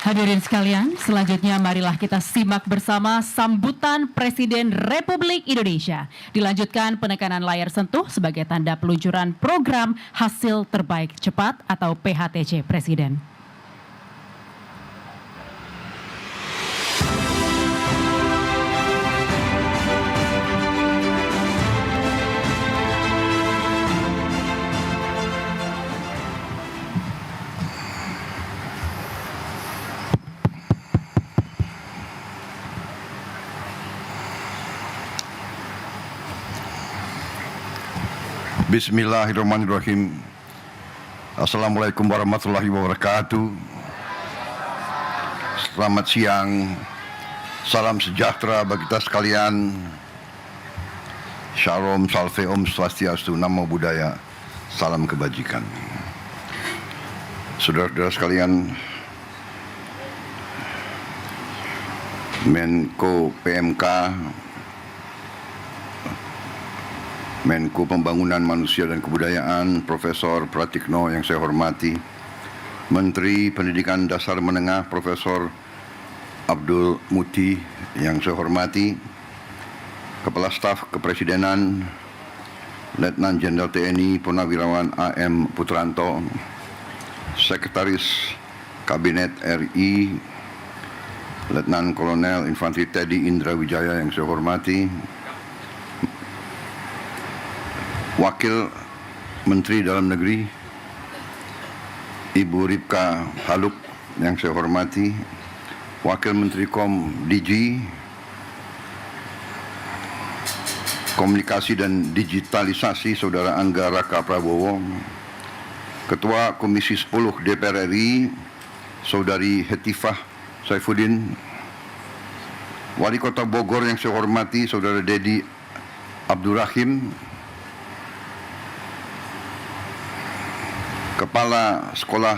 Hadirin sekalian, selanjutnya marilah kita simak bersama sambutan Presiden Republik Indonesia. Dilanjutkan penekanan layar sentuh sebagai tanda peluncuran program Hasil Terbaik Cepat atau PHTC Presiden. Bismillahirrahmanirrahim. Assalamualaikum warahmatullahi wabarakatuh. Selamat siang. Salam sejahtera bagi kita sekalian. Shalom, salve, om swastiastu, namo buddhaya, salam kebajikan. Saudara-saudara sekalian, Menko PMK, Menko Pembangunan Manusia dan Kebudayaan, Profesor Pratikno yang saya hormati, Menteri Pendidikan Dasar Menengah, Profesor Abdul Muti yang saya hormati, Kepala Staf Kepresidenan, Letnan Jenderal TNI Purnawirawan AM Putranto, Sekretaris Kabinet RI, Letnan Kolonel Infanteri Teddy Indra Wijaya yang saya hormati, Wakil Menteri Dalam Negeri Ibu Ripka Haluk yang saya hormati, Wakil Menteri DG Komunikasi dan Digitalisasi Saudara Angga Raka Prabowo, Ketua Komisi 10 DPR RI Saudari Hetifah Saifuddin, Wali Kota Bogor yang saya hormati Saudara Dedi Abdurrahim, Kepala Sekolah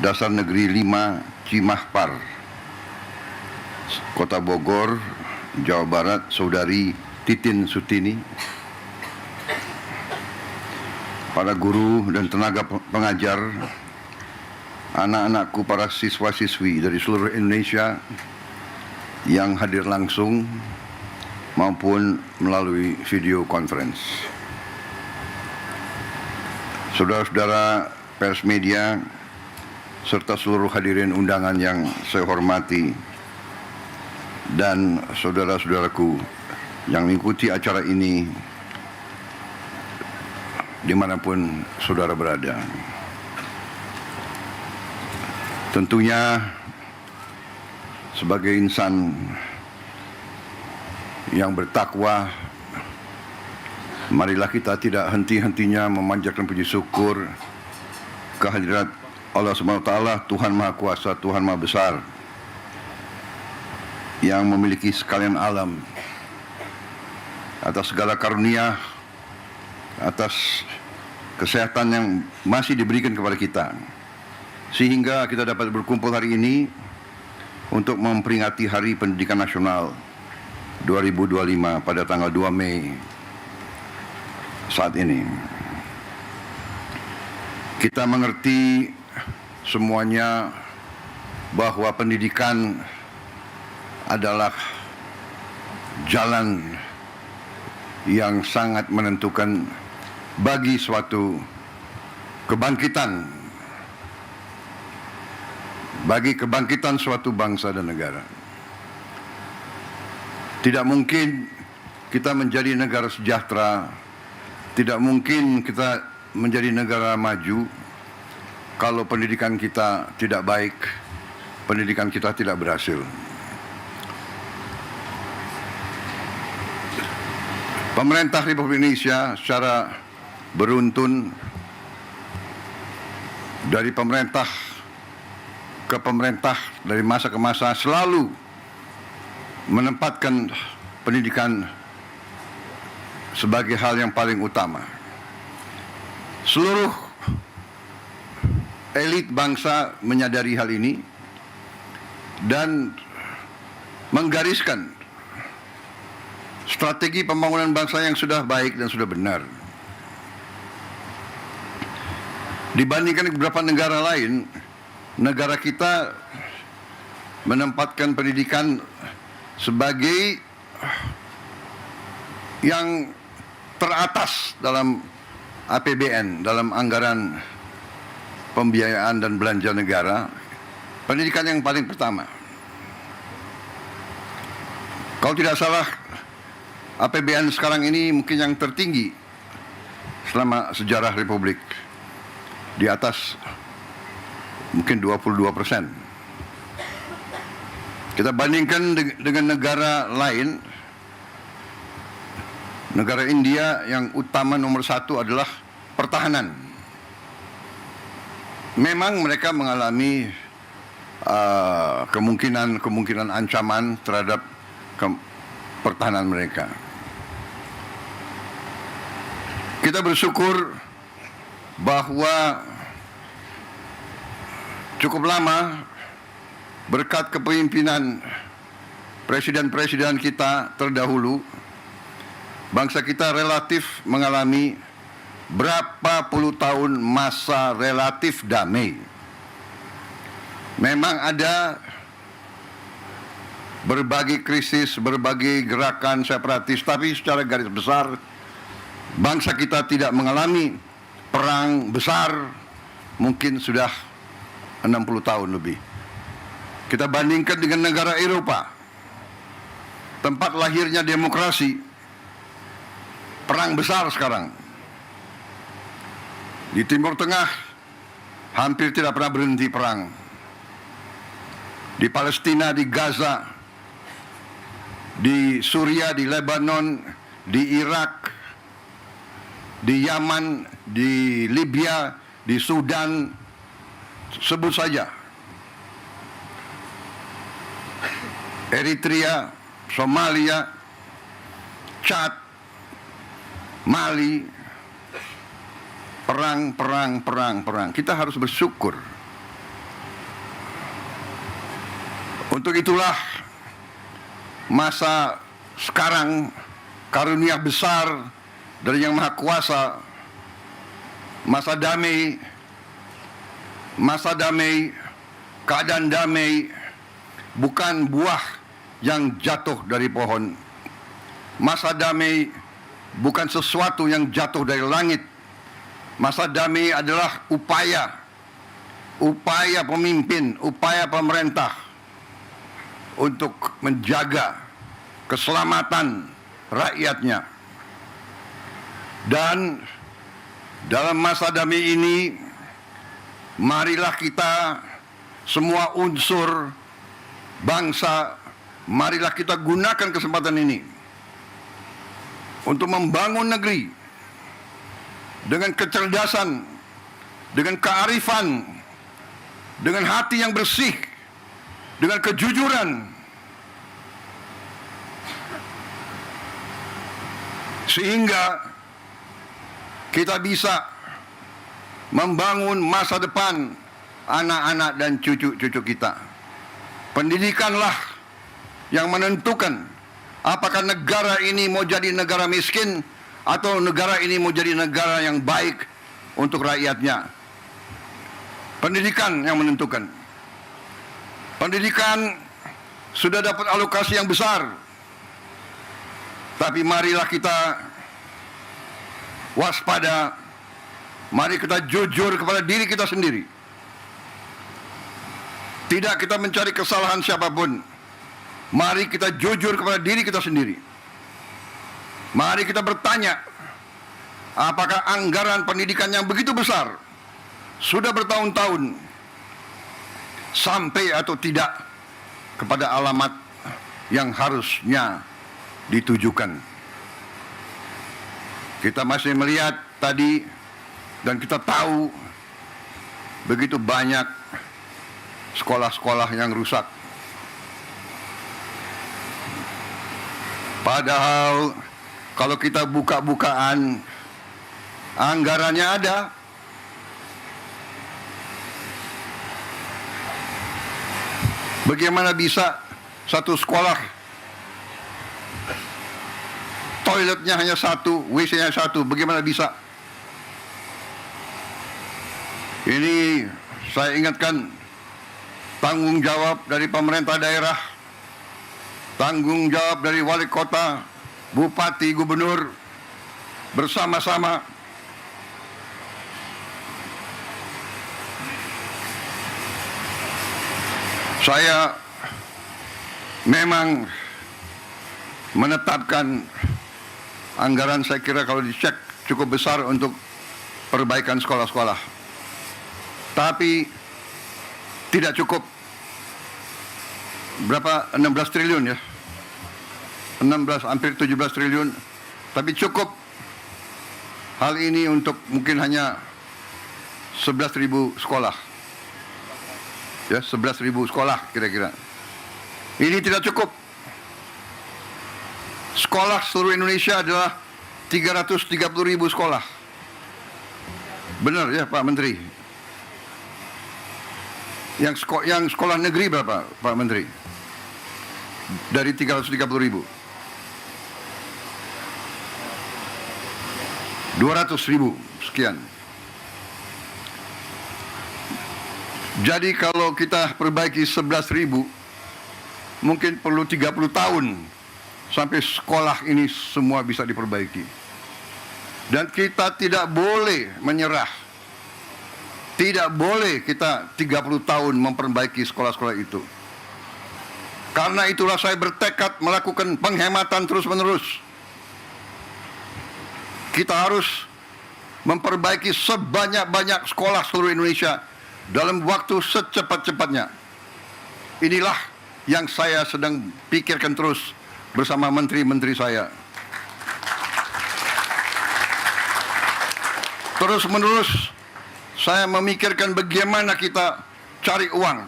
Dasar Negeri 5 Cimahpar, Kota Bogor, Jawa Barat, Saudari Titin Sutini, para guru dan tenaga pengajar, anak-anakku, para siswa-siswi dari seluruh Indonesia yang hadir langsung maupun melalui video conference. Saudara-saudara pers media, serta seluruh hadirin undangan yang saya hormati, dan saudara-saudaraku yang mengikuti acara ini dimanapun saudara berada. Tentunya sebagai insan yang bertakwa, marilah kita tidak henti-hentinya memanjatkan puji syukur kehadirat Allah Subhanahu wa taala, Tuhan Maha Kuasa, Tuhan Maha Besar yang memiliki sekalian alam, atas segala karunia, atas kesehatan yang masih diberikan kepada kita, sehingga kita dapat berkumpul hari ini untuk memperingati Hari Pendidikan Nasional 2025 pada tanggal 2 Mei saat ini. Kita mengerti semuanya bahwa pendidikan adalah jalan yang sangat menentukan bagi suatu kebangkitan, bagi kebangkitan suatu bangsa dan negara. Tidak mungkin kita menjadi negara sejahtera, tidak mungkin kita menjadi negara maju kalau pendidikan kita tidak baik, pendidikan kita tidak berhasil. Pemerintah Republik Indonesia secara beruntun, dari pemerintah ke pemerintah, dari masa ke masa, selalu menempatkan pendidikan sebagai hal yang paling utama. Seluruh elit bangsa menyadari hal ini dan menggariskan strategi pembangunan bangsa yang sudah baik dan sudah benar. Dibandingkan beberapa negara lain, negara kita menempatkan pendidikan sebagai yang teratas dalam APBN, dalam anggaran pembiayaan dan belanja negara. Pendidikan yang paling pertama. Kalau tidak salah, APBN sekarang ini mungkin yang tertinggi selama sejarah Republik, di atas mungkin 22%. Kita bandingkan dengan negara lain. Negara India yang utama nomor satu adalah pertahanan. Memang mereka mengalami kemungkinan ancaman terhadap pertahanan mereka. Kita bersyukur bahwa cukup lama berkat kepemimpinan presiden-presiden kita terdahulu, bangsa kita relatif mengalami berapa puluh tahun masa relatif damai. Memang ada berbagai krisis, berbagai gerakan separatis, tapi secara garis besar bangsa kita tidak mengalami perang besar mungkin sudah 60 tahun lebih. Kita bandingkan dengan negara Eropa, tempat lahirnya demokrasi, perang besar sekarang. Di Timur Tengah hampir tidak pernah berhenti perang. Di Palestina, di Gaza, di Suria, di Lebanon, di Irak, di Yaman, di Libya, di Sudan, sebut saja. Eritrea, Somalia, Chad, Mali, perang. Kita harus bersyukur. Untuk itulah masa sekarang karunia besar dari Yang Maha Kuasa, masa damai, keadaan damai, bukan buah yang jatuh dari pohon. Masa damai bukan sesuatu yang jatuh dari langit. Masa damai adalah upaya pemimpin, upaya pemerintah untuk menjaga keselamatan rakyatnya. Dan dalam masa damai ini, marilah kita semua unsur bangsa, marilah kita gunakan kesempatan ini untuk membangun negeri dengan kecerdasan, dengan kearifan, dengan hati yang bersih, dengan kejujuran, sehingga kita bisa membangun masa depan anak-anak dan cucu-cucu kita. Pendidikanlah yang menentukan apakah negara ini mau jadi negara miskin atau negara ini mau jadi negara yang baik untuk rakyatnya. Pendidikan yang menentukan. Pendidikan sudah dapat alokasi yang besar, tapi marilah kita waspada, mari kita jujur kepada diri kita sendiri. Tidak kita mencari kesalahan siapapun. Mari kita jujur kepada diri kita sendiri. Mari kita bertanya, apakah anggaran pendidikan yang begitu besar sudah bertahun-tahun sampai atau tidak kepada alamat yang harusnya ditujukan. Kita masih melihat tadi dan kita tahu begitu banyak sekolah-sekolah yang rusak. Padahal kalau kita buka-bukaan, anggarannya ada. Bagaimana bisa satu sekolah toiletnya hanya satu, WC-nya satu, bagaimana bisa? Ini saya ingatkan tanggung jawab dari pemerintah daerah, tanggung jawab dari wali kota, bupati, gubernur, bersama-sama saya memang menetapkan anggaran, saya kira kalau dicek cukup besar untuk perbaikan sekolah-sekolah. Tapi tidak cukup. Berapa? 16 triliun ya. 16, hampir 17 triliun. Tapi cukup hal ini untuk mungkin hanya 11.000 sekolah. Ya, 11.000 sekolah kira-kira. Ini tidak cukup. Sekolah seluruh Indonesia adalah 330.000 sekolah. Benar ya Pak Menteri? Yang sekolah negeri berapa Pak Menteri? Dari 330.000. 200.000 sekian. Jadi kalau kita perbaiki 11.000, mungkin perlu 30 tahun sampai sekolah ini semua bisa diperbaiki. Dan kita tidak boleh menyerah. Tidak boleh kita 30 tahun memperbaiki sekolah-sekolah itu. Karena itulah saya bertekad melakukan penghematan terus-menerus. Kita harus memperbaiki sebanyak-banyak sekolah seluruh Indonesia dalam waktu secepat-cepatnya. Inilah yang saya sedang pikirkan terus bersama menteri-menteri saya. Terus-menerus saya memikirkan bagaimana kita cari uang,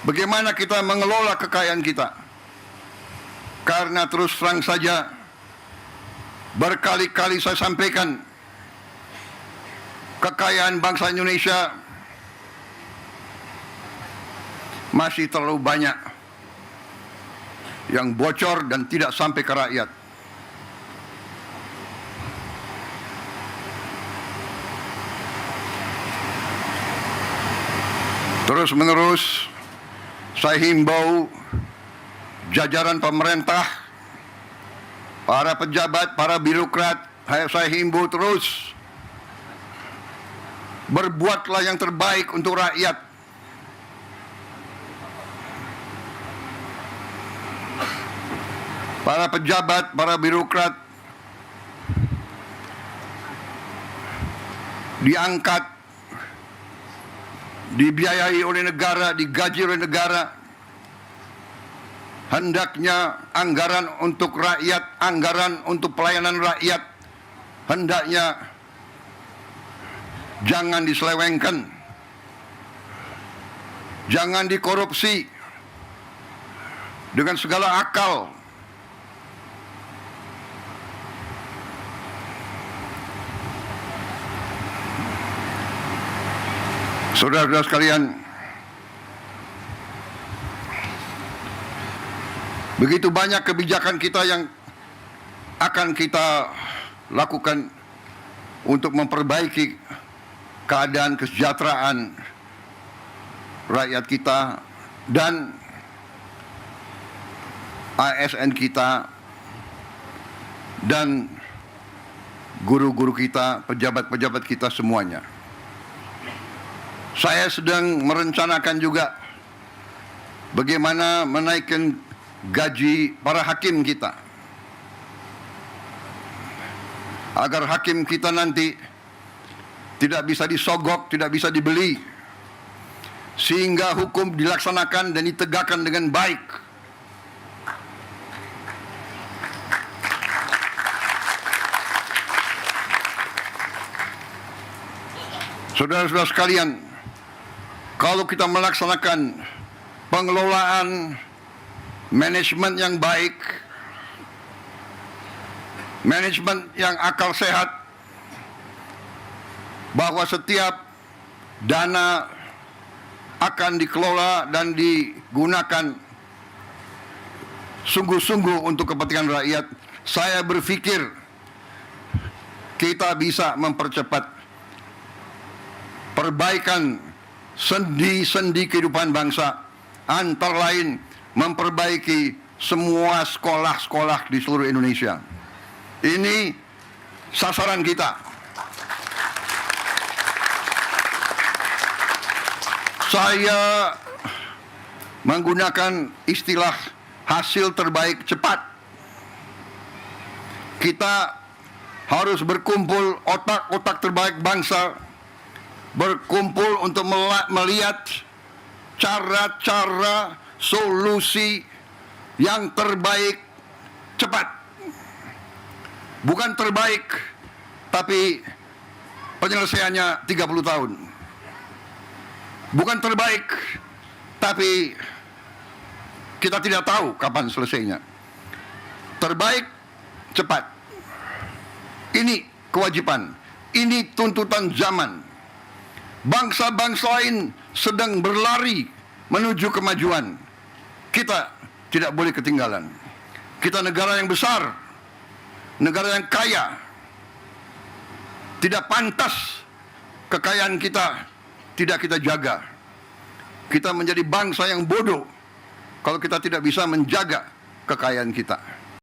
bagaimana kita mengelola kekayaan kita. Karena terus terang saja, berkali-kali saya sampaikan, kekayaan bangsa Indonesia masih terlalu banyak yang bocor dan tidak sampai ke rakyat. Terus-menerus saya himbau jajaran pemerintah, para pejabat, para birokrat, saya himbau terus, berbuatlah yang terbaik untuk rakyat. Para pejabat, para birokrat diangkat, dibiayai oleh negara, digaji oleh negara. Hendaknya anggaran untuk rakyat, anggaran untuk pelayanan rakyat, hendaknya jangan diselewengkan, jangan dikorupsi dengan segala akal. Saudara-saudara sekalian, begitu banyak kebijakan kita yang akan kita lakukan untuk memperbaiki keadaan kesejahteraan rakyat kita dan ASN kita dan guru-guru kita, pejabat-pejabat kita semuanya. Saya sedang merencanakan juga bagaimana menaikkan gaji para hakim kita, agar hakim kita nanti tidak bisa disogok, tidak bisa dibeli, sehingga hukum dilaksanakan dan ditegakkan dengan baik. Saudara-saudara sekalian, kalau kita melaksanakan pengelolaan manajemen yang baik, manajemen yang akal sehat, bahwa setiap dana akan dikelola dan digunakan sungguh-sungguh untuk kepentingan rakyat, saya berpikir kita bisa mempercepat perbaikan sendi-sendi kehidupan bangsa, antara lain memperbaiki semua sekolah-sekolah di seluruh Indonesia. Ini sasaran kita. Saya menggunakan istilah hasil terbaik cepat. Kita harus berkumpul otak-otak terbaik bangsa, berkumpul untuk melihat cara-cara solusi yang terbaik cepat. Bukan terbaik, tapi penyelesaiannya 30 tahun. Bukan terbaik, tapi kita tidak tahu kapan selesainya. Terbaik, cepat. Ini kewajiban, ini tuntutan zaman. Bangsa-bangsa lain sedang berlari menuju kemajuan. Kita tidak boleh ketinggalan. Kita negara yang besar, negara yang kaya. Tidak pantas kekayaan kita tidak kita jaga. Kita menjadi bangsa yang bodoh kalau kita tidak bisa menjaga kekayaan kita.